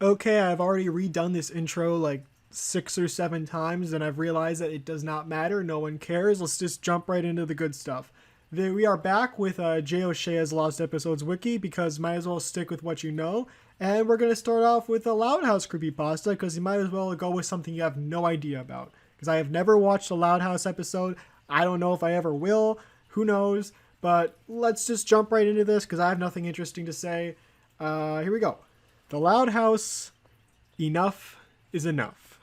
Okay, I've already redone this intro like 6 or 7 times, and I've realized that it does not matter. No one cares. Let's just jump right into the good stuff. We are back with Geoshea's Lost Episodes Wiki because might as well stick with what you know. And we're going to start off with a Loud House Creepypasta because you might as well go with something you have no idea about. Because I have never watched a Loud House episode. I don't know if I ever will. Who knows? But let's just jump right into this because I have nothing interesting to say. Here we go. The Loud House, Enough is Enough.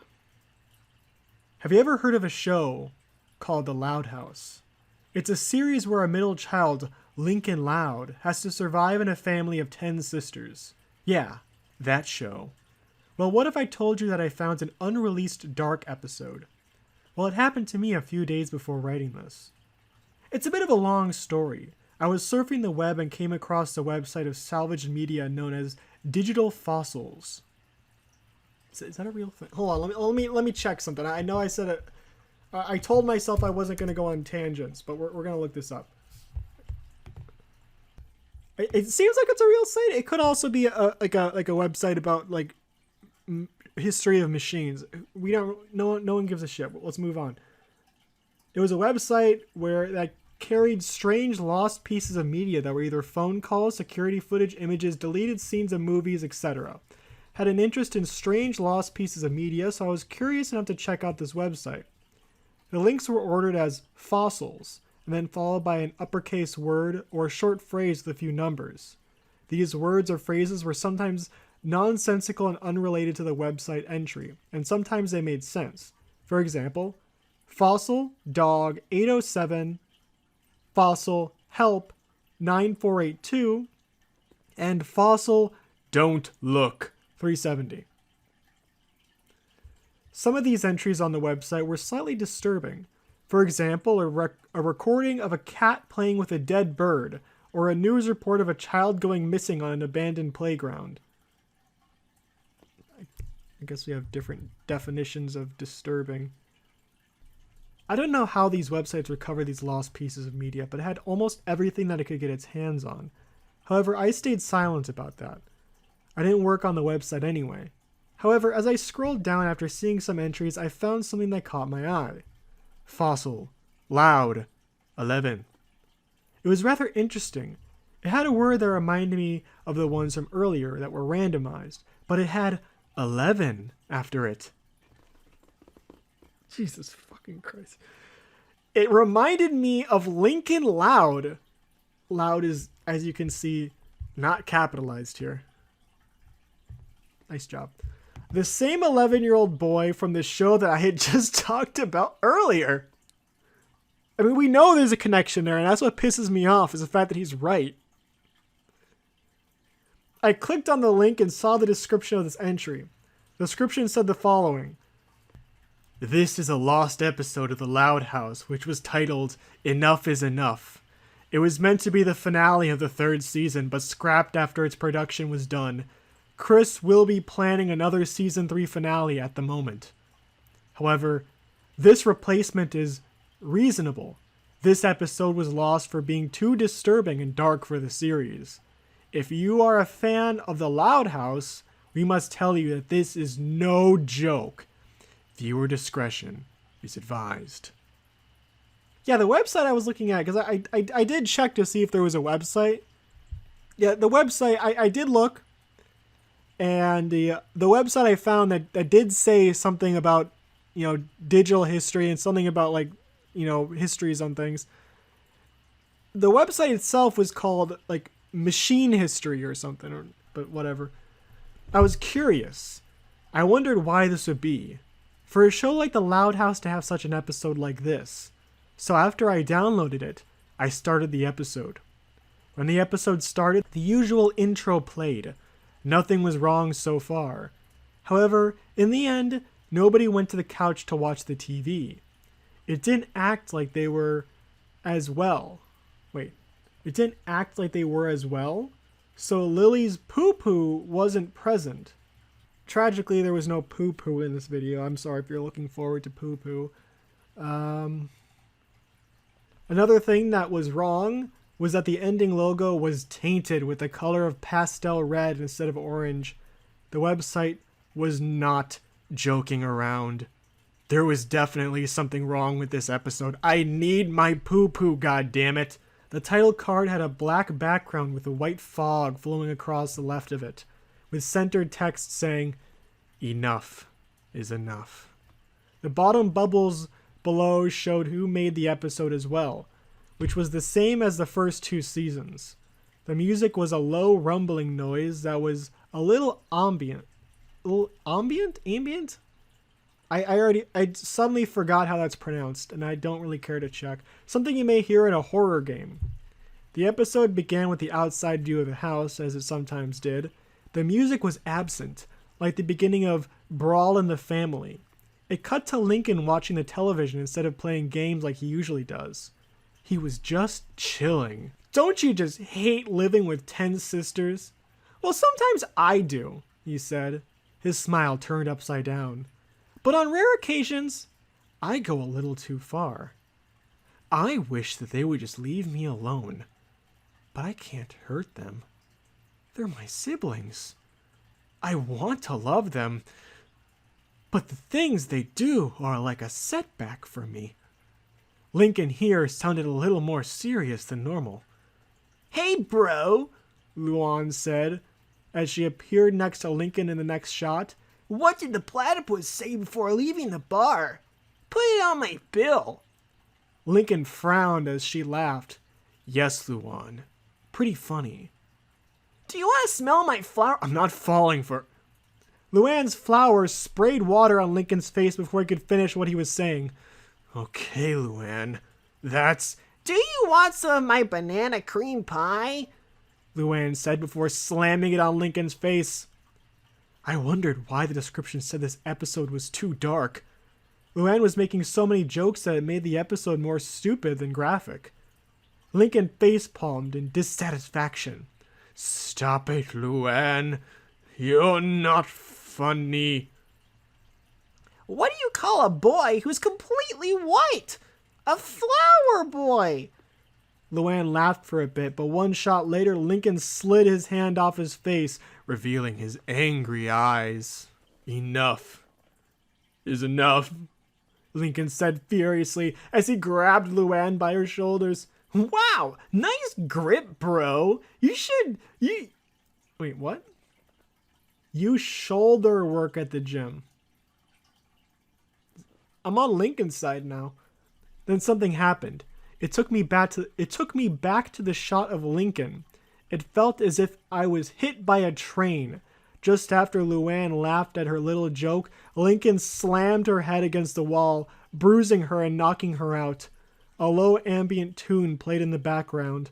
Have you ever heard of a show called The Loud House? It's a series where a middle child, Lincoln Loud, has to survive in a family of 10 sisters. Yeah, that show. Well, what if I told you that I found an unreleased dark episode? Well, it happened to me a few days before writing this. It's a bit of a long story. I was surfing the web and came across the website of salvaged media known as Digital Fossils. Is that a real thing? Hold on, let me check something. I know I said it. I told myself I wasn't going to go on tangents, but we're going to look this up. It seems like it's a real site. It could also be like a website about like history of machines. We don't. No one gives a shit. Let's move on. It was a website that carried strange lost pieces of media that were either phone calls, security footage, images, deleted scenes of movies, etc. Had an interest in strange lost pieces of media, so I was curious enough to check out this website. The links were ordered as fossils, and then followed by an uppercase word or a short phrase with a few numbers. These words or phrases were sometimes nonsensical and unrelated to the website entry, and sometimes they made sense. For example, fossil, dog, 807, fossil, help, 9482, and fossil, don't look, 370. Some of these entries on the website were slightly disturbing. For example, a recording of a cat playing with a dead bird, or a news report of a child going missing on an abandoned playground. I guess we have different definitions of disturbing. I don't know how these websites recover these lost pieces of media, but it had almost everything that it could get its hands on. However, I stayed silent about that. I didn't work on the website anyway. However, as I scrolled down after seeing some entries, I found something that caught my eye. Fossil. Loud. 11. It was rather interesting. It had a word that reminded me of the ones from earlier that were randomized, but it had 11 after it. Jesus fucking Christ. It reminded me of Lincoln Loud. Loud is, as you can see, not capitalized here. Nice job. The same 11-year-old boy from the show that I had just talked about earlier. I mean, we know there's a connection there, and that's what pisses me off, is the fact that he's right. I clicked on the link and saw the description of this entry. The description said the following. This is a lost episode of The Loud House, which was titled Enough is Enough. It was meant to be the finale of the 3rd season, but scrapped after its production was done. Chris will be planning another Season 3 finale at the moment. However, this replacement is reasonable. This episode was lost for being too disturbing and dark for the series. If you are a fan of The Loud House, we must tell you that this is no joke. Viewer discretion is advised. Yeah, the website I was looking at, because I did check to see if there was a website. Yeah, the website, I did look. And the website I found that did say something about, digital history and something about, like, histories on things. The website itself was called, like, Machine History or something, but whatever. I was curious. I wondered why this would be. For a show like The Loud House to have such an episode like this. So after I downloaded it, I started the episode. When the episode started, the usual intro played. Nothing was wrong so far. However, in the end, nobody went to the couch to watch the TV. It didn't act like they were as well. It didn't act like they were as well, so Lily's poo-poo wasn't present. Tragically, there was no poo-poo in this video. I'm sorry if you're looking forward to poo-poo. Another thing that was wrong was that the ending logo was tainted with the color of pastel red instead of orange. The website was not joking around. There was definitely something wrong with this episode. I need my poo-poo, goddammit. The title card had a black background with a white fog flowing across the left of it, with centered text saying, "Enough is enough." The bottom bubbles below showed who made the episode as well, which was the same as the first 2 seasons. The music was a low rumbling noise that was a little ambient. Ambient? I suddenly forgot how that's pronounced, and I don't really care to check. Something you may hear in a horror game. The episode began with the outside view of the house, as it sometimes did. The music was absent, like the beginning of Brawl in the Family. It cut to Lincoln watching the television instead of playing games like he usually does. He was just chilling. Don't you just hate living with 10 sisters? Well, sometimes I do, he said. His smile turned upside down. But on rare occasions, I go a little too far. I wish that they would just leave me alone. But I can't hurt them. They're my siblings. I want to love them. But the things they do are like a setback for me. Lincoln here sounded a little more serious than normal. "Hey, bro," Luan said, as she appeared next to Lincoln in the next shot. "What did the platypus say before leaving the bar? Put it on my bill." Lincoln frowned as she laughed. "Yes, Luan. Pretty funny." "Do you want to smell my flower?" "I'm not falling for..." Luan's flowers sprayed water on Lincoln's face before he could finish what he was saying. "Okay, Luan. That's..." "Do you want some of my banana cream pie?" Luan said before slamming it on Lincoln's face. I wondered why the description said this episode was too dark. Luan was making so many jokes that it made the episode more stupid than graphic. Lincoln facepalmed in dissatisfaction. "Stop it, Luan. You're not funny." "What do you call a boy who's completely white? A flower boy." Luan laughed for a bit, but one shot later, Lincoln slid his hand off his face, revealing his angry eyes. "Enough is enough," Lincoln said furiously as he grabbed Luan by her shoulders. "Wow, nice grip, bro. Wait, what? You shoulder work at the gym." I'm on Lincoln's side now. Then something happened. It took me back to the shot of Lincoln. It felt as if I was hit by a train. Just after Luan laughed at her little joke, Lincoln slammed her head against the wall, bruising her and knocking her out. A low ambient tune played in the background.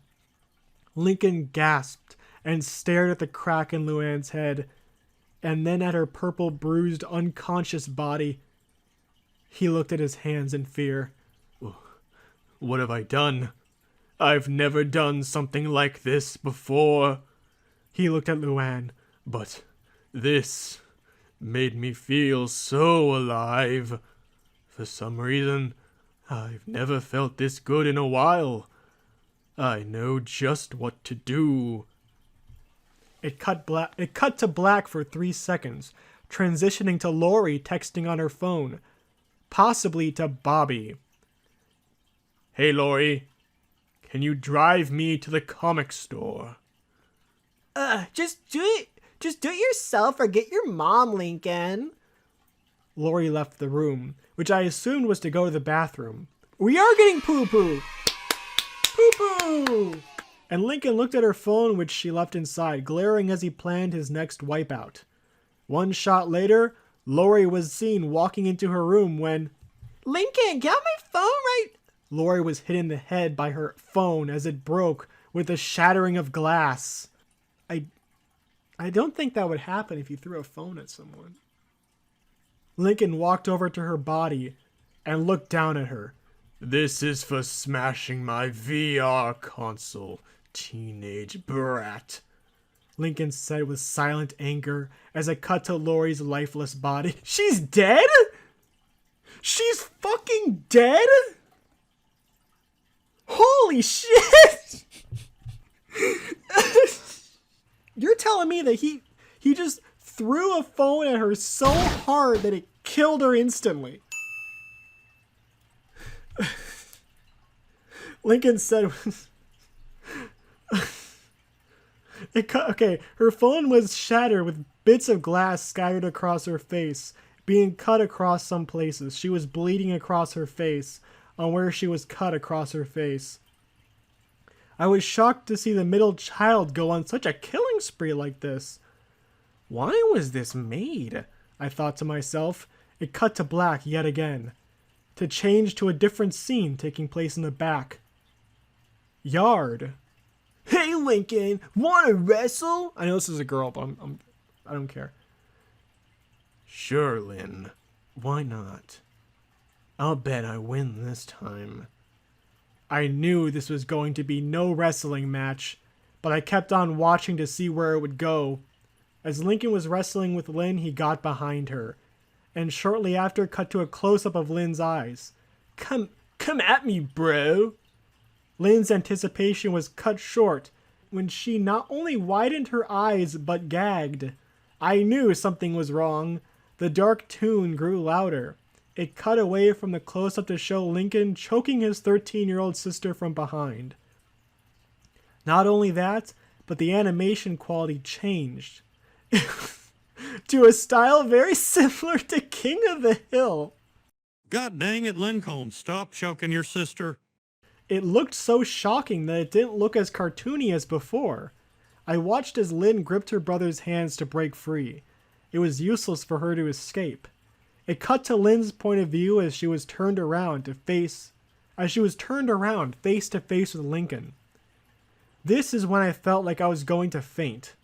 Lincoln gasped and stared at the crack in Luan's head, and then at her purple, bruised, unconscious body. He looked at his hands in fear. "What have I done? I've never done something like this before." He looked at Luan. "But this made me feel so alive. For some reason, I've never felt this good in a while. I know just what to do." It cut to black for 3 seconds, transitioning to Lori texting on her phone, possibly to Bobby. "Hey, Lori, can you drive me to the comic store?" Just do it yourself or get your mom, Lincoln." Lori left the room, which I assumed was to go to the bathroom. "We are getting poo-poo! Poo-poo!" And Lincoln looked at her phone, which she left inside, glaring as he planned his next wipeout. One shot later, Lori was seen walking into her room when... "Lincoln, get my phone right..." Lori was hit in the head by her phone as it broke with a shattering of glass. I don't think that would happen if you threw a phone at someone. Lincoln walked over to her body and looked down at her. "This is for smashing my VR console, teenage brat," Lincoln said with silent anger as it cut to Lori's lifeless body. "She's dead? She's fucking dead? Holy shit!" You're telling me that he just threw a phone at her so hard that it killed her instantly. Lincoln said... Okay, her phone was shattered with bits of glass scattered across her face, being cut across some places. She was bleeding across her face on where she was cut across her face. I was shocked to see the middle child go on such a killing spree like this. Why was this made? I thought to myself. It cut to black yet again, to change to a different scene taking place in the back yard. Hey Lincoln, wanna wrestle? I know this is a girl, but I don't care. Sure, Lynn. Why not? I'll bet I win this time. I knew this was going to be no wrestling match, but I kept on watching to see where it would go. As Lincoln was wrestling with Lynn, he got behind her, and shortly after cut to a close-up of Lynn's eyes. Come at me, bro. Lynn's anticipation was cut short when she not only widened her eyes but gagged. I knew something was wrong. The dark tune grew louder. It cut away from the close-up to show Lincoln choking his 13-year-old sister from behind. Not only that, but the animation quality changed to a style very similar to King of the Hill. God dang it, Lincoln, stop choking your sister. It looked so shocking that it didn't look as cartoony as before. I watched as Lynn gripped her brother's hands to break free. It was useless for her to escape. It cut to Lynn's point of view as she was turned around face to face with Lincoln. This is when I felt like I was going to faint.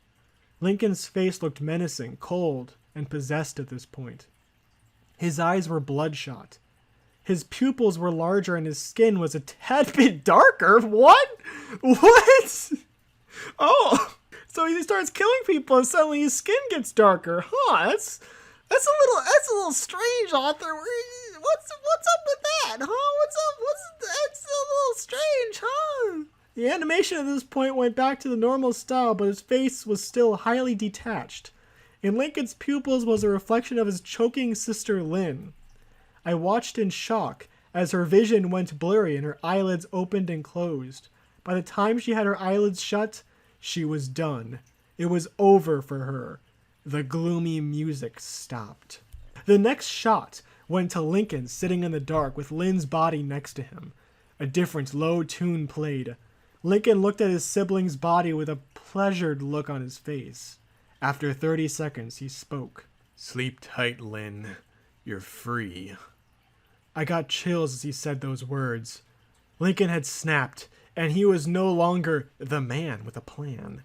Lincoln's face looked menacing, cold, and possessed at this point. His eyes were bloodshot. His pupils were larger and his skin was a tad bit darker. What? What? Oh, so he starts killing people and suddenly his skin gets darker. Huh, that's a little strange, author. What's up with that? Huh? That's a little strange, huh? The animation at this point went back to the normal style, but his face was still highly detached. In Lincoln's pupils was a reflection of his choking sister Lynn. I watched in shock as her vision went blurry and her eyelids opened and closed. By the time she had her eyelids shut, she was done. It was over for her. The gloomy music stopped. The next shot went to Lincoln sitting in the dark with Lynn's body next to him. A different low tune played. Lincoln looked at his sibling's body with a pleasured look on his face. After 30 seconds, he spoke. Sleep tight, Lynn. You're free. I got chills as he said those words. Lincoln had snapped, and he was no longer the man with a plan.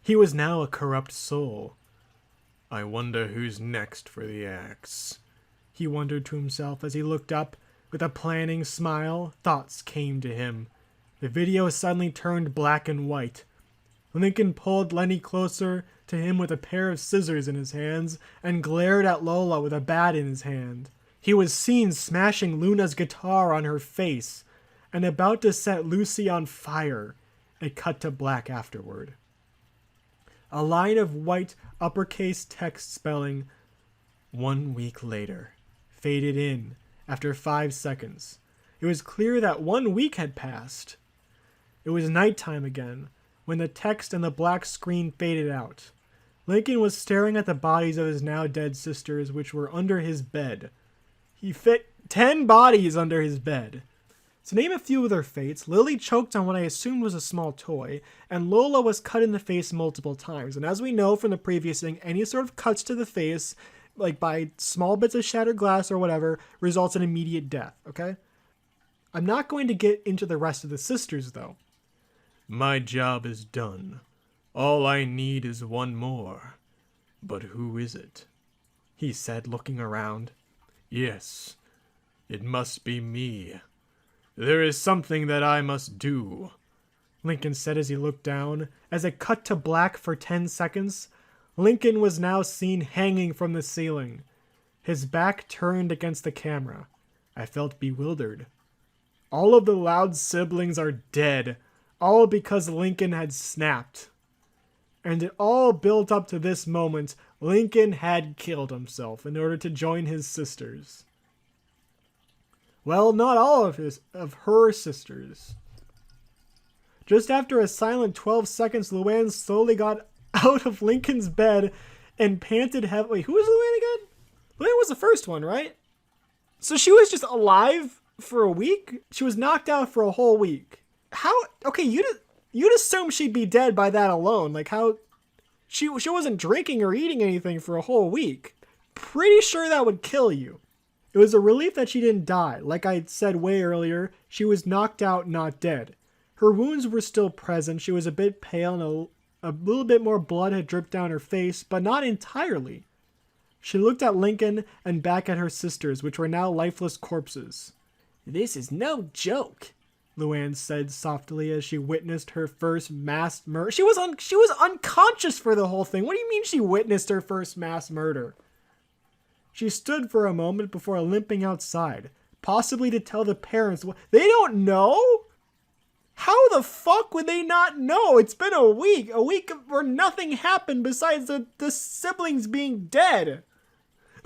He was now a corrupt soul. I wonder who's next for the axe. He wondered to himself as he looked up. With a planning smile, thoughts came to him. The video suddenly turned black and white. Lincoln pulled Lenny closer to him with a pair of scissors in his hands and glared at Lola with a bat in his hand. He was seen smashing Luna's guitar on her face and about to set Lucy on fire. It cut to black afterward. A line of white uppercase text spelling 1 week later faded in after 5 seconds. It was clear that 1 week had passed. It was nighttime again when the text and the black screen faded out. Lincoln was staring at the bodies of his now dead sisters, which were under his bed. He fit 10 bodies under his bed. To name a few of their fates, Lily choked on what I assumed was a small toy, and Lola was cut in the face multiple times. And as we know from the previous thing, any sort of cuts to the face, like by small bits of shattered glass or whatever, results in immediate death, okay? I'm not going to get into the rest of the sisters, though. My job is done. All I need is one more. But who is it? He said, looking around. Yes, it must be me. There is something that I must do, Lincoln said as he looked down. As it cut to black for 10 seconds, Lincoln was now seen hanging from the ceiling, his back turned against the camera. I felt bewildered. All of the Loud siblings are dead, all because Lincoln had snapped. And it all built up to this moment. Lincoln had killed himself in order to join his sisters. Well, not all of her sisters. Just after a silent 12 seconds, Luann slowly got out of Lincoln's bed and panted heavily. Who was Luann again? Luann was the first one, right? So she was just alive for a week? She was knocked out for a whole week. How? Okay, you'd assume she'd be dead by that alone. Like how? She wasn't drinking or eating anything for a whole week. Pretty sure that would kill you. It was a relief that she didn't die. Like I said way earlier, she was knocked out, not dead. Her wounds were still present. She was a bit pale and a little bit more blood had dripped down her face, but not entirely. She looked at Lincoln and back at her sisters, which were now lifeless corpses. "This is no joke," Luann said softly as she witnessed her first mass murder. She was unconscious for the whole thing. What do you mean she witnessed her first mass murder? She stood for a moment before limping outside, possibly to tell the parents. They don't know? How the fuck would they not know? It's been a week where nothing happened besides the siblings being dead.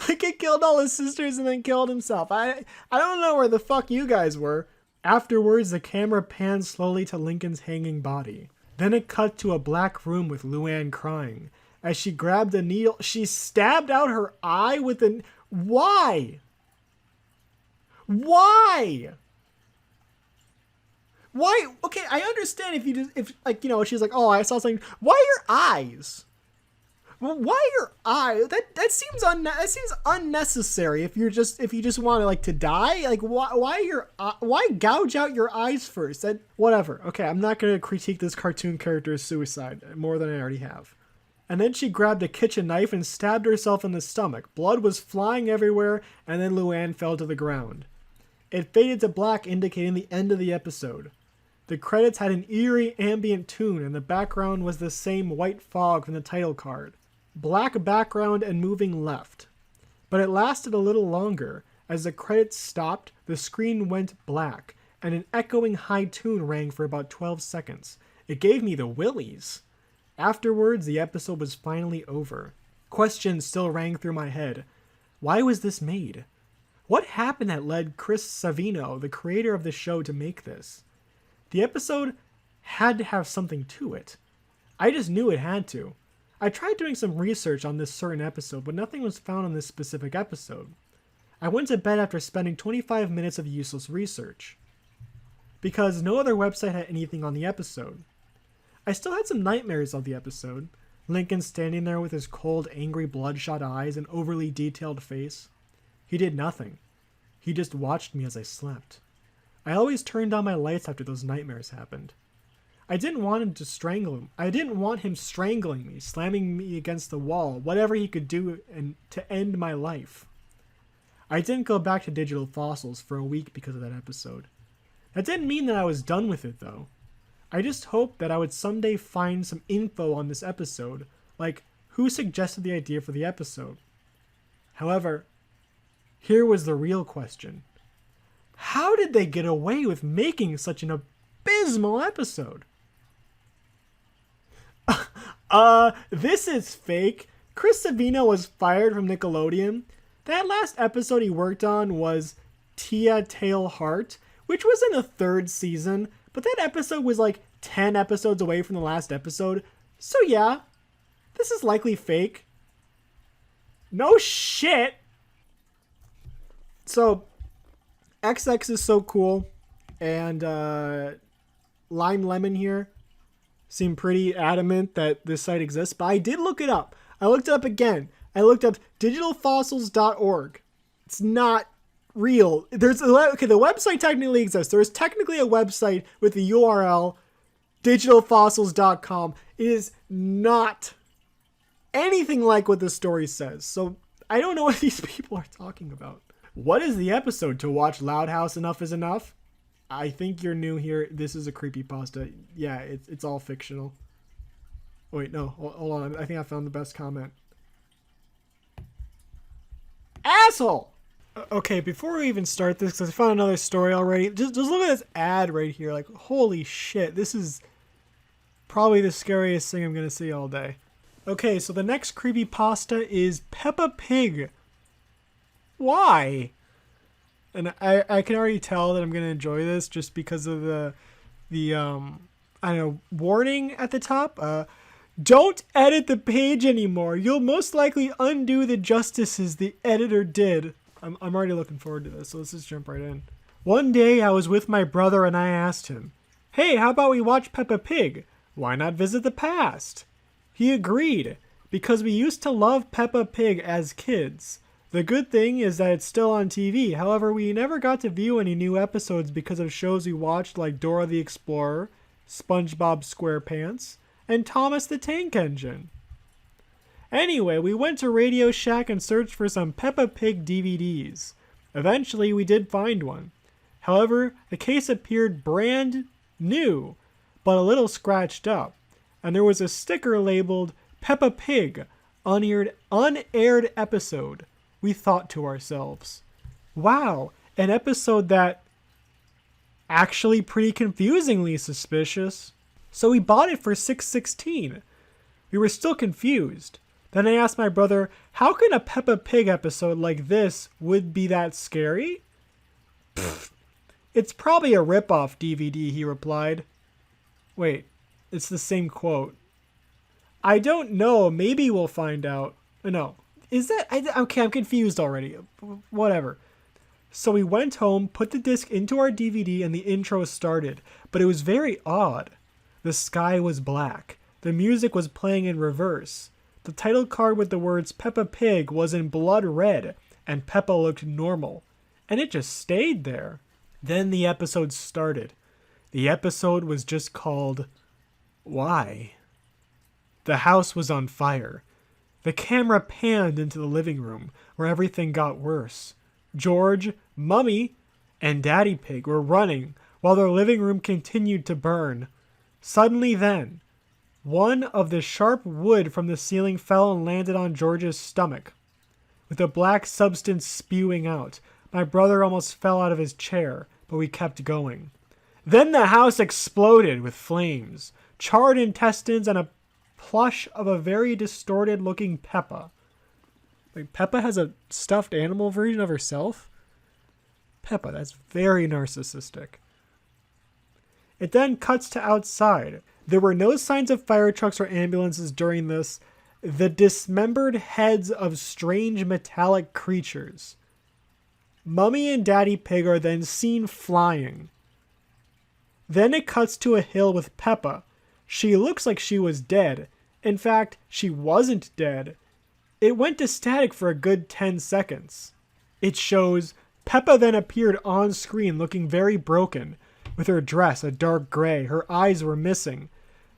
Lincoln killed all his sisters and then killed himself. I don't know where the fuck you guys were. Afterwards, the camera panned slowly to Lincoln's hanging body. Then it cut to a black room with Luann crying. As she grabbed a needle, she stabbed out her eye with an... Why? Why? Why? Okay, I understand if she's like, oh, I saw something. Why your eyes? Well, why your eye? That seems unnecessary. If you just want to die, like why gouge out your eyes first? Whatever. Okay, I'm not gonna critique this cartoon character's suicide more than I already have. And then she grabbed a kitchen knife and stabbed herself in the stomach. Blood was flying everywhere, and then Luann fell to the ground. It faded to black, indicating the end of the episode. The credits had an eerie ambient tune, and the background was the same white fog from the title card. Black background and moving left. But it lasted a little longer. As the credits stopped, the screen went black, and an echoing high tune rang for about 12 seconds. It gave me the willies. Afterwards, the episode was finally over. Questions still rang through my head. Why was this made? What happened that led Chris Savino, the creator of the show, to make this? The episode had to have something to it. I just knew it had to. I tried doing some research on this certain episode, but nothing was found on this specific episode. I went to bed after spending 25 minutes of useless research, because no other website had anything on the episode. I still had some nightmares of the episode. Lincoln standing there with his cold, angry, bloodshot eyes and overly detailed face. He did nothing. He just watched me as I slept. I always turned on my lights after those nightmares happened. I didn't want him to strangle him. I didn't want him strangling me, slamming me against the wall, whatever he could do to end my life. I didn't go back to Digital Fossils for a week because of that episode. That didn't mean that I was done with it, though. I just hoped that I would someday find some info on this episode, like who suggested the idea for the episode. However, here was the real question. How did they get away with making such an abysmal episode? This is fake. Chris Savino was fired from Nickelodeon. That last episode he worked on was Tia Tail Heart, which was in the 3rd season, but that episode was like 10 episodes away from the last episode. So yeah, this is likely fake. No shit. So, XX is so cool, and Lime Lemon here seemed pretty adamant that this site exists, but I did look it up. I looked it up again. I looked up digitalfossils.org. It's not real. The website technically exists. There's technically a website with the URL digitalfossils.com. It is not anything like what the story says. So I don't know what these people are talking about. What is the episode to watch Loud House Enough is Enough? I think you're new here. This is a creepypasta. Yeah, it's all fictional. Wait, no, hold on. I think I found the best comment. Asshole! Okay, before we even start this, because I found another story already, just look at this ad right here. Like, holy shit, this is Probably the scariest thing I'm going to see all day. Okay, so the next creepypasta is Peppa Pig. Why? And I can already tell that I'm going to enjoy this just because of the I don't know, warning at the top. Don't edit the page anymore. You'll most likely undo the justices the editor did. I'm already looking forward to this, so let's just jump right in. One day I was with my brother and I asked him, "Hey, how about we watch Peppa Pig? Why not visit the past?" He agreed, because we used to love Peppa Pig as kids. The good thing is that it's still on TV. However, we never got to view any new episodes because of shows we watched like Dora the Explorer, Spongebob SquarePants, and Thomas the Tank Engine. Anyway, we went to Radio Shack and searched for some Peppa Pig DVDs. Eventually, we did find one. However, the case appeared brand new, but a little scratched up, and there was a sticker labeled Peppa Pig, unaired episode. We thought to ourselves, wow, an episode that actually pretty confusingly suspicious. So we bought it for $6.16. We were still confused. Then I asked my brother, how can a Peppa Pig episode like this would be that scary? Pfft, it's probably a rip-off DVD, he replied. Wait, it's the same quote. I don't know, maybe we'll find out. No, is that, okay, I'm confused already. Whatever. So we went home, put the disc into our DVD, and the intro started. But it was very odd. The sky was black. The music was playing in reverse. The title card with the words Peppa Pig was in blood red, and Peppa looked normal. And it just stayed there. Then the episode started. The episode was just called Why? The house was on fire. The camera panned into the living room, where everything got worse. George, Mummy, and Daddy Pig were running while their living room continued to burn. Suddenly then, one of the sharp wood from the ceiling fell and landed on George's stomach. With a black substance spewing out, my brother almost fell out of his chair, but we kept going. Then the house exploded with flames, charred intestines, and a plush of a very distorted-looking Peppa. Like, Peppa has a stuffed animal version of herself? Peppa, that's very narcissistic. It then cuts to outside. There were no signs of fire trucks or ambulances during this. The dismembered heads of strange metallic creatures. Mummy and Daddy Pig are then seen flying. Then it cuts to a hill with Peppa. She looks like she was dead. In fact, she wasn't dead. It went to static for a good 10 seconds. It shows Peppa then appeared on screen looking very broken, with her dress a dark gray. Her eyes were missing.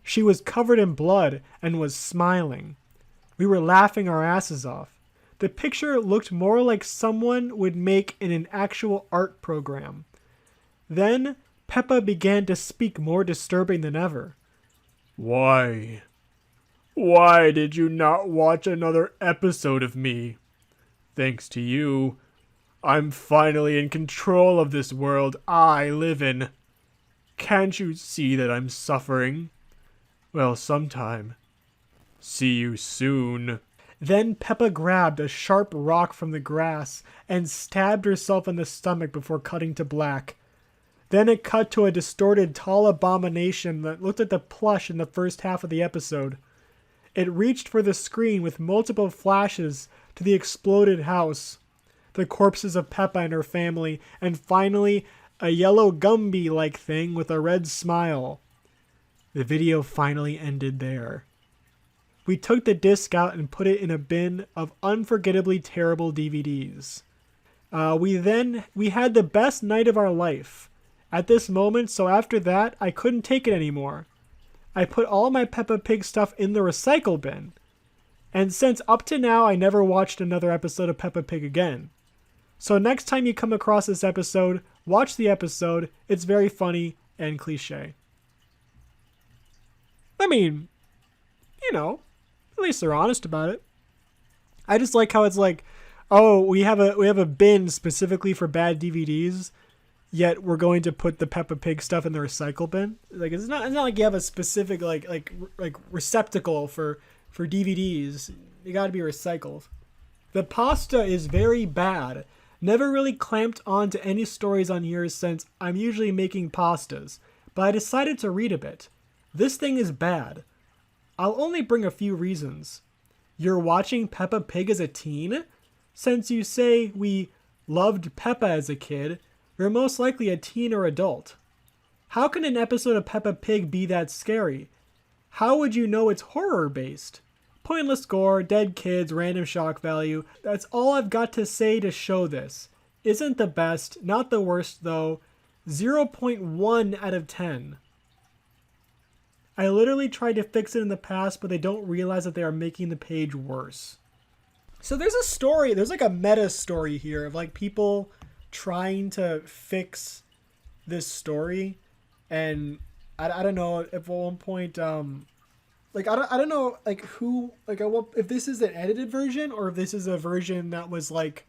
She was covered in blood and was smiling. We were laughing our asses off. The picture looked more like someone would make in an actual art program. Then Peppa began to speak more disturbing than ever. Why? Why did you not watch another episode of me? Thanks to you, I'm finally in control of this world I live in. Can't you see that I'm suffering? Well, sometime. See you soon. Then Peppa grabbed a sharp rock from the grass and stabbed herself in the stomach before cutting to black. Then it cut to a distorted tall abomination that looked at the plush in the first half of the episode. It reached for the screen with multiple flashes to the exploded house, the corpses of Peppa and her family, and finally a yellow Gumby-like thing with a red smile. The video finally ended there. We took the disc out and put it in a bin of unforgettably terrible DVDs. We had the best night of our life at this moment, so after that, I couldn't take it anymore. I put all my Peppa Pig stuff in the recycle bin. And since up to now, I never watched another episode of Peppa Pig again. So next time you come across this episode, watch the episode. It's very funny and cliche. I mean, you know, at least they're honest about it. I just like how it's like, oh, we have a bin specifically for bad DVDs. yet we're going to put the Peppa Pig stuff in the recycle bin. Like it's not like you have a specific like receptacle for DVDs. You got to be recycled. The pasta is very bad. Never really clamped on to any stories on here since I'm usually making pastas, but I decided to read a bit. This thing is bad. I'll only bring a few reasons. You're watching Peppa Pig as a teen? Since you say we loved Peppa as a kid, you're most likely a teen or adult. How can an episode of Peppa Pig be that scary? How would you know it's horror-based? Pointless gore, dead kids, random shock value. That's all I've got to say to show this. Isn't the best, not the worst though. 0.1 out of 10. I literally tried to fix it in the past, but they don't realize that they are making the page worse. So there's a story, there's like a meta story here of like people trying to fix this story. And I don't know if at one point, like I don't know like who, like if this is an edited version or if this is a version that was like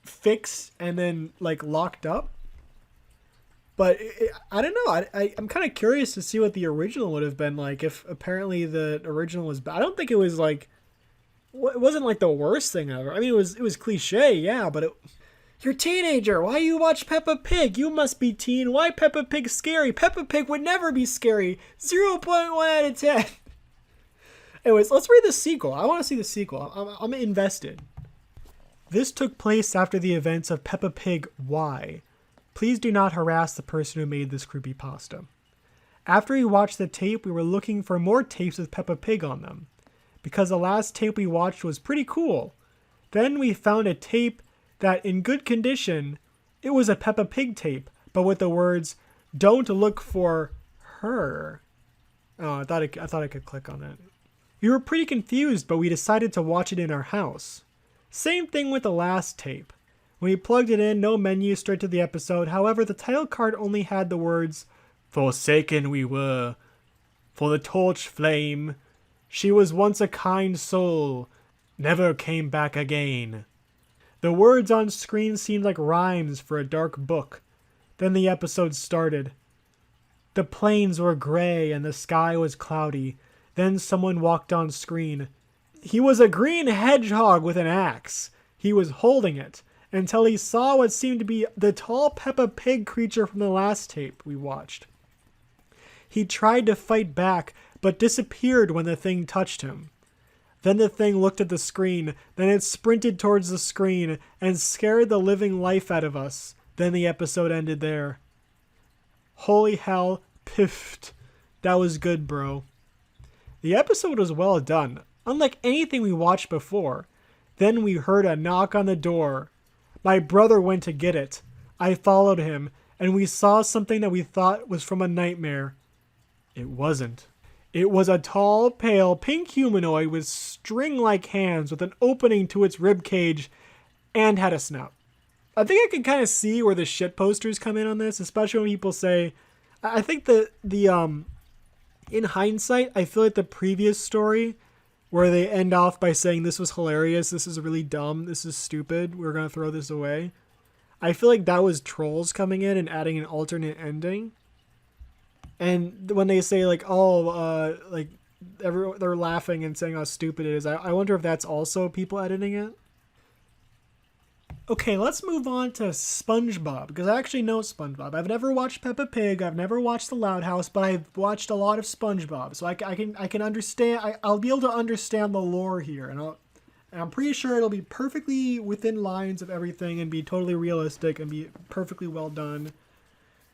fixed and then like locked up. But I don't know. I'm kind of curious to see what the original would have been like if apparently the original was bad. I don't think it was like, it wasn't like the worst thing ever. I mean, it was cliche, yeah, but you're a teenager. Why you watch Peppa Pig? You must be teen. Why Peppa Pig scary? Peppa Pig would never be scary. 0.1 out of 10. Anyways, let's read the sequel. I want to see the sequel. I'm invested. This took place after the events of Peppa Pig Why. Please do not harass the person who made this creepypasta. After we watched the tape, we were looking for more tapes with Peppa Pig on them, because the last tape we watched was pretty cool. Then we found a tape that, in good condition, it was a Peppa Pig tape, but with the words, "Don't look for her." Oh, I thought I could click on it. We were pretty confused, but we decided to watch it in our house. Same thing with the last tape. When we plugged it in, no menu, straight to the episode. However, the title card only had the words, "Forsaken we were, for the torch flame. She was once a kind soul, never came back again." The words on screen seemed like rhymes for a dark book. Then the episode started. The plains were gray and the sky was cloudy. Then someone walked on screen. He was a green hedgehog with an axe. He was holding it, until he saw what seemed to be the tall Peppa Pig creature from the last tape we watched. He tried to fight back, but disappeared when the thing touched him. Then the thing looked at the screen, then it sprinted towards the screen and scared the living life out of us. Then the episode ended there. Holy hell, piffed. That was good, bro. The episode was well done, unlike anything we watched before. Then we heard a knock on the door. My brother went to get it. I followed him, and we saw something that we thought was from a nightmare. It wasn't. It was a tall, pale, pink humanoid with string-like hands with an opening to its ribcage and had a snout. I think I can kind of see where the shit posters come in on this, especially when people say, I think in hindsight, I feel like the previous story where they end off by saying this was hilarious, this is really dumb, this is stupid, we're going to throw this away. I feel like that was trolls coming in and adding an alternate ending. And when they say like, they're laughing and saying how stupid it is, I wonder if that's also people editing it. Okay, let's move on to SpongeBob, because I actually know SpongeBob. I've never watched Peppa Pig, I've never watched The Loud House, but I've watched a lot of SpongeBob, so I can understand. I'll be able to understand the lore here, and I'm pretty sure it'll be perfectly within lines of everything and be totally realistic and be perfectly well done.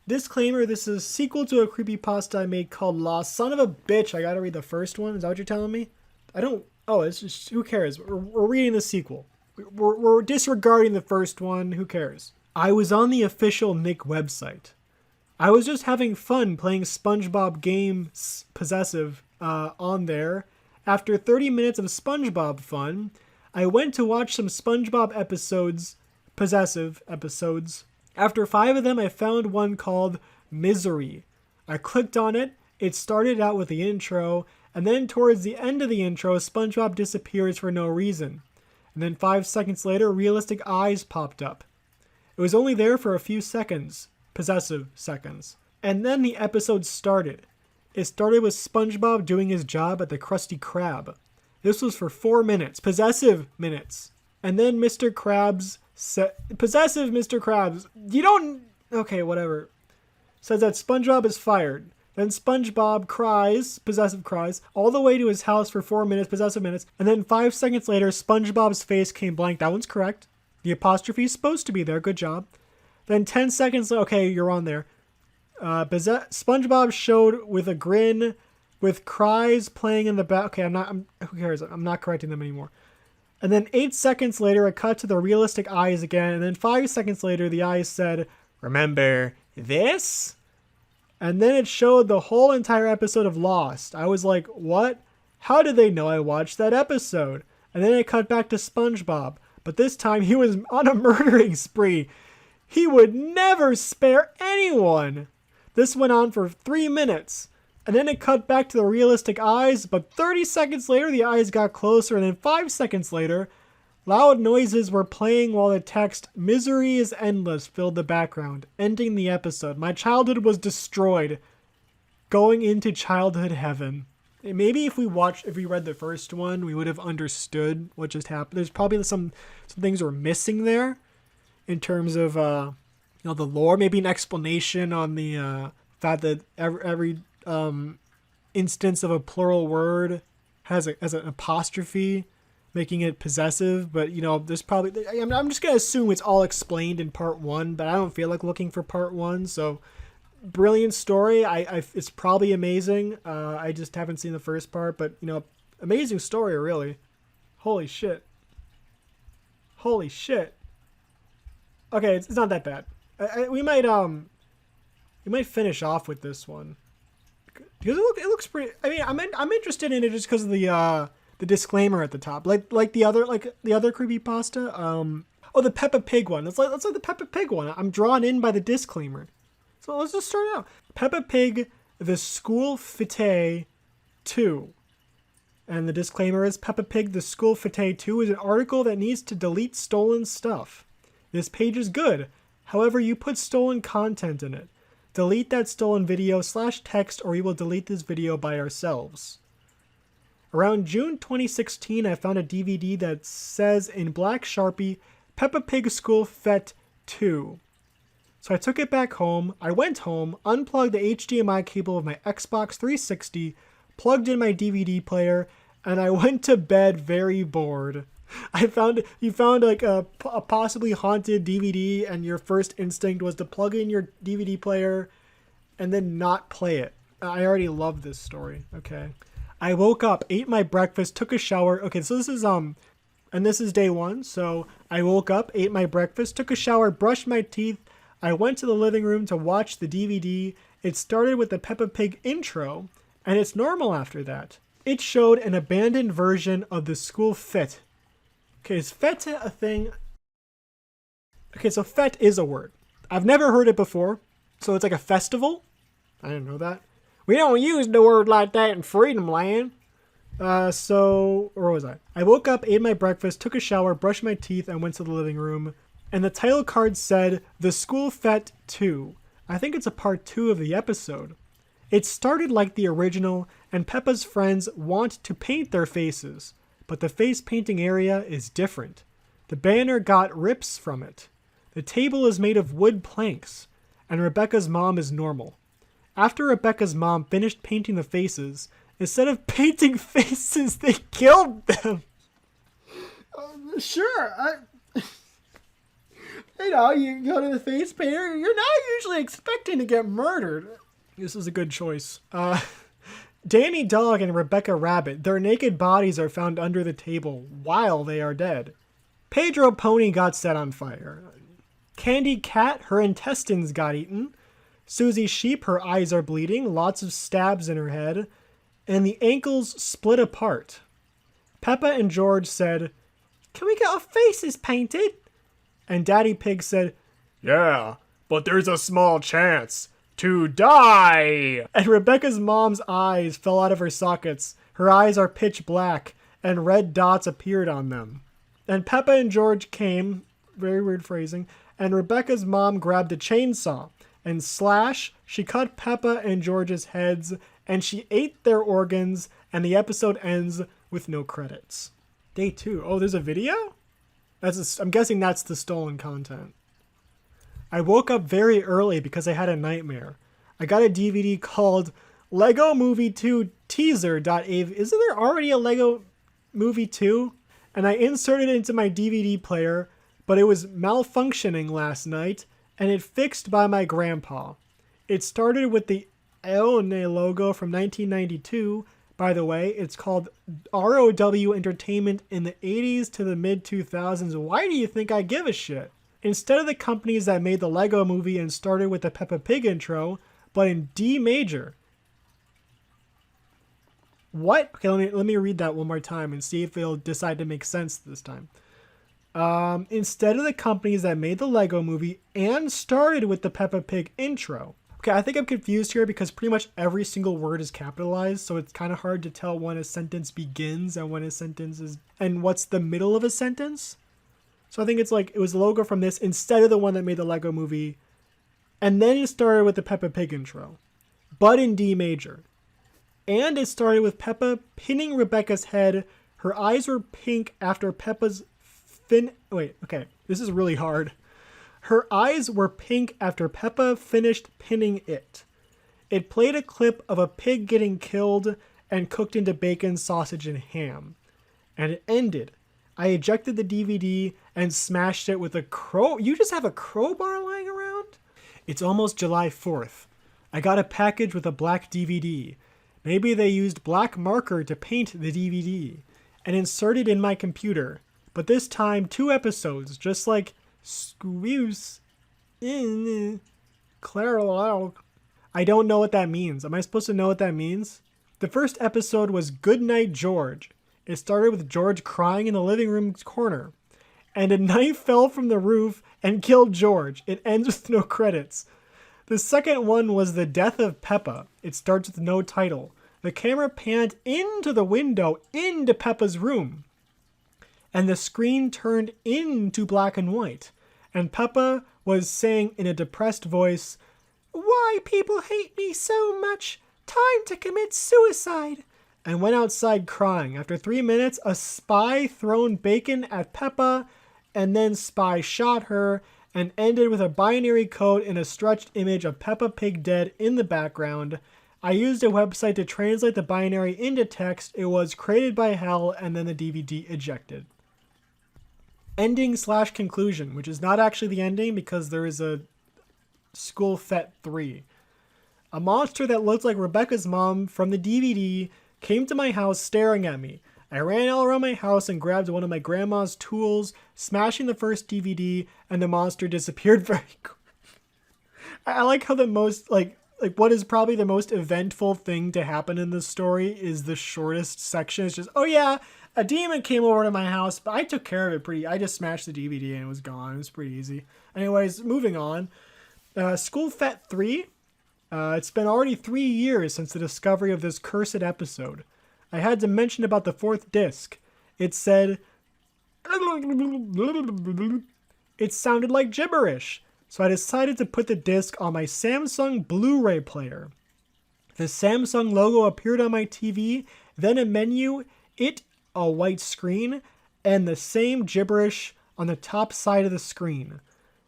Disclaimer: this is a sequel to a creepypasta I made called Lost. Son of a bitch! I gotta read the first one. Is that what you're telling me? I don't. Oh, it's just, who cares? We're reading the sequel. We're disregarding the first one. Who cares? I was on the official Nick website. I was just having fun playing SpongeBob games Possessive on there. After 30 minutes of SpongeBob fun, I went to watch some SpongeBob episodes, Possessive episodes. After 5 of them, I found one called Misery. I clicked on it. It started out with the intro, and then towards the end of the intro, SpongeBob disappears for no reason. And then 5 seconds later, realistic eyes popped up. It was only there for a few seconds, possessive seconds. And then the episode started. It started with SpongeBob doing his job at the Krusty Krab. This was for 4 minutes, possessive minutes. And then Mr. Krabs said, possessive Mr. Krabs, you don't, okay, whatever, says that SpongeBob is fired. Then SpongeBob cries, possessive cries, all the way to his house for 4 minutes, possessive minutes. And then 5 seconds later, SpongeBob's face came blank. That one's correct. The apostrophe is supposed to be there. Good job. Then 10 seconds, okay, you're on there. SpongeBob showed with a grin, with cries playing in the back. Okay, who cares? I'm not correcting them anymore. And then 8 seconds later, it cut to the realistic eyes again. And then 5 seconds later, the eyes said, "Remember this?" And then it showed the whole entire episode of Lost. I was like, what? How did they know I watched that episode? And then it cut back to SpongeBob. But this time he was on a murdering spree. He would never spare anyone. This went on for 3 minutes. And then it cut back to the realistic eyes. But 30 seconds later, the eyes got closer. And then 5 seconds later, loud noises were playing while the text "Misery is endless" filled the background, ending the episode. My childhood was destroyed. Going into childhood heaven. Maybe if we read the first one, we would have understood what just happened. There's probably some things we're missing there in terms of the lore. Maybe an explanation on the fact that every instance of a plural word has an apostrophe, making it possessive. But there's probably, I'm just gonna assume it's all explained in part 1, but I don't feel like looking for part 1. So brilliant story. It's probably amazing. I just haven't seen the first part, but amazing story, really. Holy shit. Okay, it's not that bad. We might finish off with this one because it looks pretty. I mean, I'm interested in it just because of the disclaimer at the top, like the other creepypasta. The Peppa Pig one. Let's like the Peppa Pig one. I'm drawn in by the disclaimer. So let's just start out. Peppa Pig, the School Fete 2. And the disclaimer is Peppa Pig, the School Fete 2 is an article that needs to delete stolen stuff. This page is good. However, you put stolen content in it. Delete that stolen video / text or we will delete this video by ourselves. Around June 2016, I found a DVD that says in black Sharpie, Peppa Pig School Fete 2. So I took it back home. I went home, unplugged the HDMI cable of my Xbox 360, plugged in my DVD player, and I went to bed very bored. You found like a possibly haunted DVD, and your first instinct was to plug in your DVD player and then not play it. I already love this story. Okay. I woke up, ate my breakfast, took a shower. Okay, so this is and this is day 1. So I woke up, ate my breakfast, took a shower, brushed my teeth. I went to the living room to watch the DVD. It started with the Peppa Pig intro, and it's normal after that. It showed an abandoned version of the school fete. Okay, is fete a thing? Okay, so fete is a word. I've never heard it before. So it's like a festival? I didn't know that. We don't use the word like that in Freedom Land. Where was I? I woke up, ate my breakfast, took a shower, brushed my teeth, and went to the living room. And the title card said, The School Fete 2. I think it's a part 2 of the episode. It started like the original, and Peppa's friends want to paint their faces, but the face painting area is different. The banner got rips from it. The table is made of wood planks, and Rebecca's mom is normal. After Rebecca's mom finished painting the faces, instead of painting faces, they killed them. Sure, you go to the face painter, you're not usually expecting to get murdered. This is a good choice. Danny Dog and Rebecca Rabbit, their naked bodies are found under the table while they are dead. Pedro Pony got set on fire. Candy Cat, her intestines got eaten. Susie Sheep, her eyes are bleeding, lots of stabs in her head. And the ankles split apart. Peppa and George said, "Can we get our faces painted?" And Daddy Pig said, "Yeah, but there's a small chance to die." And Rebecca's mom's eyes fell out of her sockets. Her eyes are pitch black, and red dots appeared on them. And Peppa and George came, very weird phrasing, and Rebecca's mom grabbed a chainsaw, and slash, she cut Peppa and George's heads, and she ate their organs, and the episode ends with no credits. Day 2. Oh, there's a video? I'm guessing that's the stolen content. I woke up very early because I had a nightmare. I got a DVD called Lego Movie 2 Teaser.av. Isn't there already a Lego Movie 2? And I inserted it into my DVD player, but it was malfunctioning last night, and it fixed by my grandpa. It started with the Aone logo from 1992. By the way, it's called ROW Entertainment in the 80s to the mid-2000s. Why do you think I give a shit? Instead of the companies that made the Lego Movie and started with the Peppa Pig intro, but in D major. What? Okay, let me read that one more time and see if it'll decide to make sense this time. Instead of the companies that made the Lego Movie and started with the Peppa Pig intro. Okay, I think I'm confused here because pretty much every single word is capitalized, so it's kind of hard to tell when a sentence begins and when a sentence is, and what's the middle of a sentence. So I think it's like, it was the logo from this instead of the one that made the Lego Movie, and then it started with the Peppa Pig intro, but in D major. And it started with Peppa pinning Rebecca's head. Her eyes were pink after Peppa's this is really hard. Her eyes were pink after Peppa finished pinning it. It played a clip of a pig getting killed and cooked into bacon, sausage, and ham. And it ended. I ejected the DVD and smashed it with a You just have a crowbar lying around? It's almost July 4th. I got a package with a black DVD. Maybe they used black marker to paint the DVD and insert it in my computer. But this time, 2 episodes, just like Squeeze in Claro. I don't know what that means. Am I supposed to know what that means? The first episode was Goodnight George. It started with George crying in the living room corner. And a knife fell from the roof and killed George. It ends with no credits. The second one was The Death of Peppa. It starts with no title. The camera panned into the window into Peppa's room. And the screen turned into black and white. And Peppa was saying in a depressed voice, "Why people hate me so much? Time to commit suicide." And went outside crying. After 3 minutes, a spy thrown bacon at Peppa, and then spy shot her, and ended with a binary code in a stretched image of Peppa Pig dead in the background. I used a website to translate the binary into text. It was created by hell, and then the DVD ejected. Ending/conclusion, which is not actually the ending because there is a School Fet 3. A monster that looked like Rebecca's mom from the DVD came to my house staring at me. I ran all around my house and grabbed one of my grandma's tools, smashing the first DVD, and the monster disappeared very quickly. I like how the most, like what is probably the most eventful thing to happen in this story is the shortest section. It's just, oh yeah, a demon came over to my house, but I took care of it I just smashed the DVD and it was gone. It was pretty easy. Anyways, moving on. School Fet 3. It's been already 3 years since the discovery of this cursed episode. I had to mention about the 4th disc. It said... It sounded like gibberish. So I decided to put the disc on my Samsung Blu-ray player. The Samsung logo appeared on my TV, then a menu, a white screen, and the same gibberish on the top side of the screen.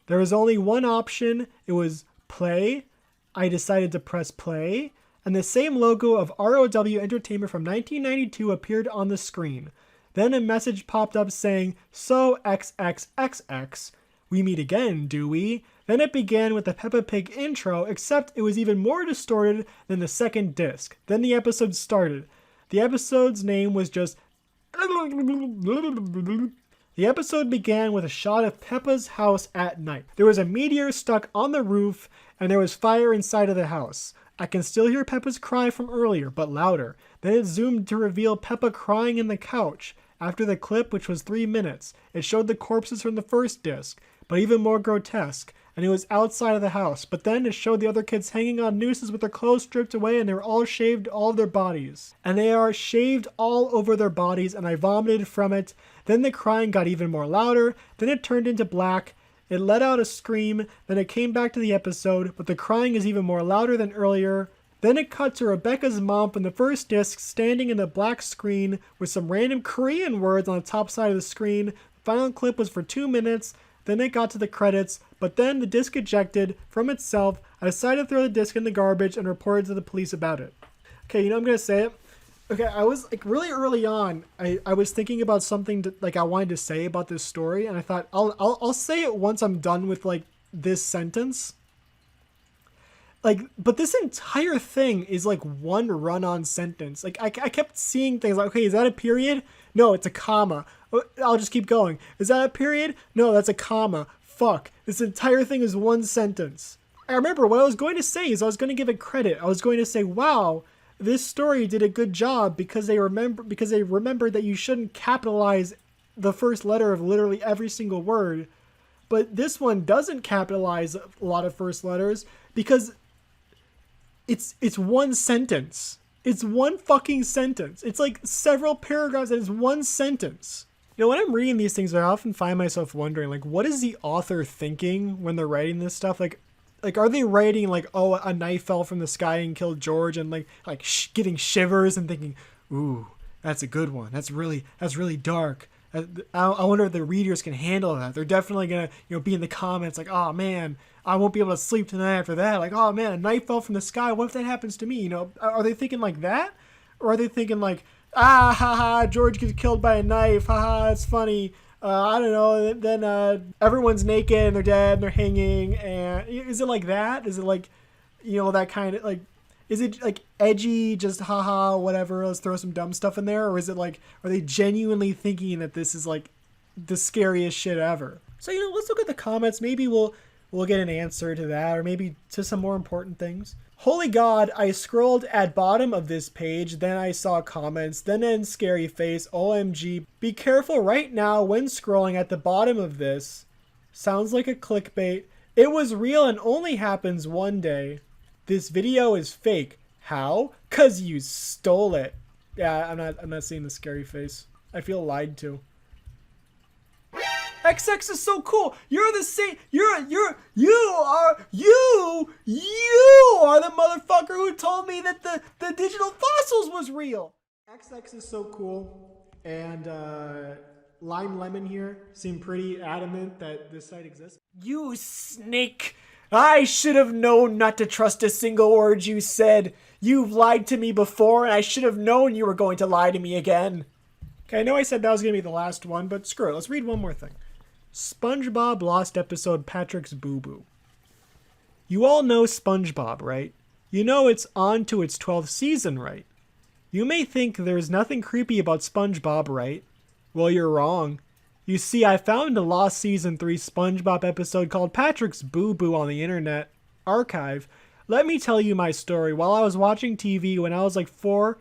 There was only one option. It was play. I decided to press play, and the same logo of ROW Entertainment from 1992 appeared on the screen. Then a message popped up saying, "So XXXX, we meet again, do we?" Then it began with the Peppa Pig intro, except it was even more distorted than the second disc. Then the episode started. The episode's name was just... The episode began with a shot of Peppa's house at night. There was a meteor stuck on the roof, and there was fire inside of the house. I can still hear Peppa's cry from earlier, but louder. Then it zoomed to reveal Peppa crying in the couch. After the clip, which was 3 minutes, it showed the corpses from the first disc, but even more grotesque, and it was outside of the house. But then it showed the other kids hanging on nooses with their clothes stripped away, and they were all shaved, all of their bodies. And they are shaved all over their bodies, and I vomited from it. Then the crying got even more louder. Then it turned into black, It let out a scream, then it came back to the episode, but the crying is even more louder than earlier. Then it cut to Rebecca's mom from the first disc standing in the black screen with some random Korean words on the top side of the screen. The final clip was for 2 minutes, then it got to the credits, but then the disc ejected from itself. I decided to throw the disc in the garbage and reported to the police about it. Okay, I'm going to say it. Okay, I was like really early on, I was thinking about something I wanted to say about this story, and I thought I'll say it once I'm done with like this sentence. But this entire thing is like one run-on sentence. I kept seeing things like, okay, is that a period? No, it's a comma. I'll just keep going. Is that a period? No, that's a comma. Fuck. This entire thing is one sentence. I remember what I was going to say is I was going to give it credit. I was going to say, wow, this story did a good job because they remembered that you shouldn't capitalize the first letter of literally every single word. But this one doesn't capitalize a lot of first letters because it's one sentence. It's one fucking sentence. It's like several paragraphs and it's one sentence. When I'm reading these things, I often find myself wondering, like, what is the author thinking when they're writing this stuff? Like, are they writing like, oh, a knife fell from the sky and killed George, and getting shivers and thinking, ooh, that's a good one. That's really dark. I wonder if the readers can handle that. They're definitely gonna, be in the comments like, oh man, I won't be able to sleep tonight after that. Like, oh man, a knife fell from the sky. What if that happens to me? Are they thinking like that, or are they thinking like, ah, haha, George gets killed by a knife. Haha, it's funny. I don't know. Then everyone's naked and they're dead and they're hanging. And is it like that? Is it like, that kind of like, is it like edgy, just haha, whatever, let's throw some dumb stuff in there? Or is it like, are they genuinely thinking that this is like the scariest shit ever? So, let's look at the comments. Maybe we'll get an answer to that, or maybe to some more important things. Holy God, I scrolled at bottom of this page, then I saw comments, then end scary face, OMG. Be careful right now when scrolling at the bottom of this. Sounds like a clickbait. It was real and only happens one day. This video is fake. How? 'Cause you stole it. Yeah, I'm not seeing the scary face. I feel lied to. XX is so cool. You're the same. You are the motherfucker who told me that the digital fossils was real. XX is so cool, and Lime Lemon here seemed pretty adamant that this site exists. You snake! I should have known not to trust a single word you said. You've lied to me before, and I should have known you were going to lie to me again. Okay, I know I said that was going to be the last one, but screw it. Let's read one more thing. SpongeBob Lost Episode Patrick's Boo Boo. You all know SpongeBob, right? You know it's on to its 12th season, right? You may think there's nothing creepy about SpongeBob, right? Well, you're wrong. You see, I found a lost season 3 SpongeBob episode called Patrick's Boo Boo on the internet archive. Let me tell you my story. While I was watching TV when I was like 4,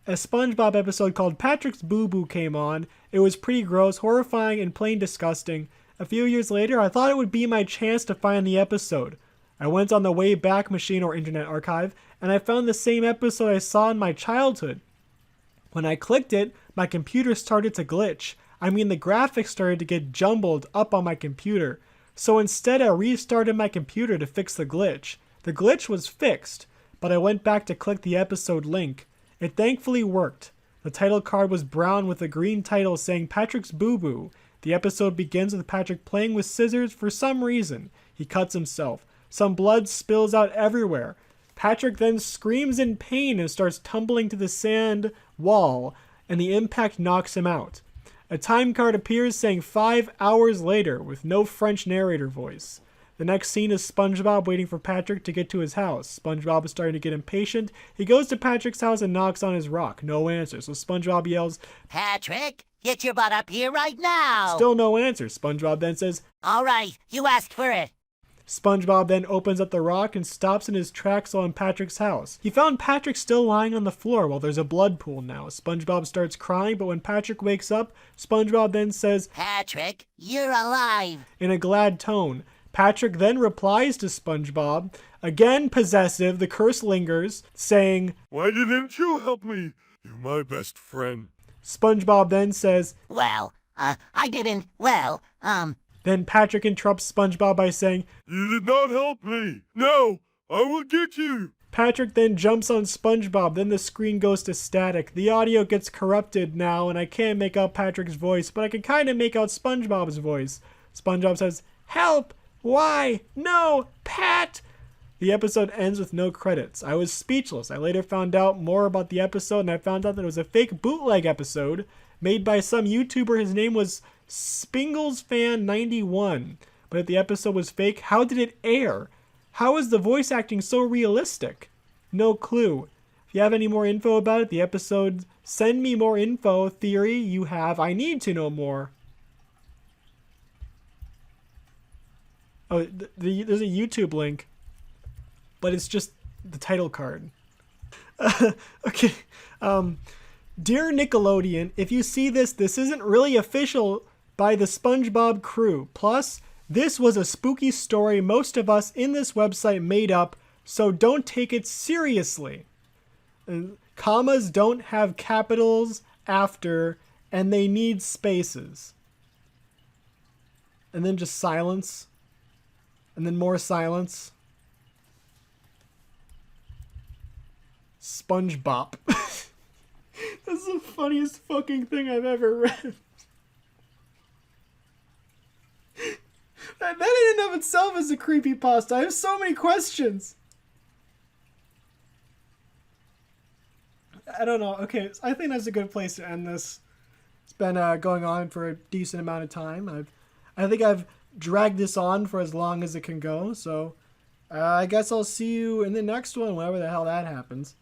a SpongeBob episode called Patrick's Boo Boo came on. It was pretty gross, horrifying, and plain disgusting. A few years later, I thought it would be my chance to find the episode. I went on the Wayback Machine or Internet Archive, and I found the same episode I saw in my childhood. When I clicked it, my computer started to glitch. I mean, the graphics started to get jumbled up on my computer. So instead, I restarted my computer to fix the glitch. The glitch was fixed, but I went back to click the episode link. It thankfully worked. The title card was brown with a green title saying Patrick's Boo Boo. The episode begins with Patrick playing with scissors for some reason. He cuts himself. Some blood spills out everywhere. Patrick then screams in pain and starts tumbling to the sand wall, and the impact knocks him out. A time card appears saying 5 hours later with no French narrator voice. The next scene is SpongeBob waiting for Patrick to get to his house. SpongeBob is starting to get impatient. He goes to Patrick's house and knocks on his rock. No answer. So SpongeBob yells, Patrick, get your butt up here right now. Still no answer. SpongeBob then says, all right, you asked for it. SpongeBob then opens up the rock and stops in his tracks on Patrick's house. He found Patrick still lying on the floor while there's a blood pool now. SpongeBob starts crying, but when Patrick wakes up, SpongeBob then says, Patrick, you're alive. In a glad tone. Patrick then replies to SpongeBob, again possessive, the curse lingers, saying, why didn't you help me? You're my best friend. SpongeBob then says, Well, I didn't, Then Patrick interrupts SpongeBob by saying, You did not help me. Now, I will get you. Patrick then jumps on SpongeBob, then the screen goes to static. The audio gets corrupted now, and I can't make out Patrick's voice, but I can kind of make out SpongeBob's voice. SpongeBob says, "Help! Why? No! Pat!" The episode ends with no credits. I was speechless. I later found out more about the episode, and I found out that it was a fake bootleg episode made by some YouTuber. His name was SpinglesFan91. But if the episode was fake, how did it air? How is the voice acting so realistic? No clue. If you have any more info about it, the episode, send me more info, theory you have. I need to know more. Oh, there's a YouTube link, but it's just the title card. Okay. Dear Nickelodeon, if you see this, this isn't really official by the SpongeBob crew. Plus, this was a spooky story most of us in this website made up, so don't take it seriously. Commas don't have capitals after, and they need spaces. And then just silence. And then more silence. SpongeBob. That's the funniest fucking thing I've ever read. That in and of itself is a creepypasta. I have so many questions. I don't know. Okay, I think that's a good place to end this. It's been going on for a decent amount of time. I think I've dragged this on for as long as it can go. So I guess I'll see you in the next one, whenever the hell that happens.